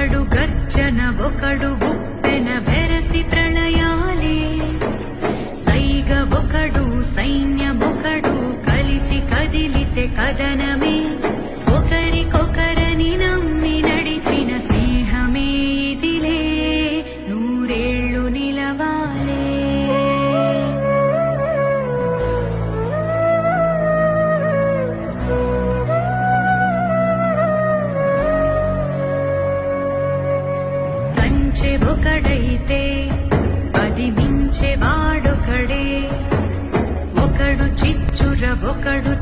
ఒకడు గర్జన ఒకడు గుప్పెన బెరసి ప్రళయాలే సైగ ఒకడు సైన్యమొకడు కలిసి కదిలితే కదనమే ఒకరికొకరని నమ్మి నడిచిన స్నేహమే ఇదిలే నూరేళ్లు నిలవాలే కంచె ఒకడైతే అది మించే వాడొకడే ఒకడు చిచ్చుర ఒకడు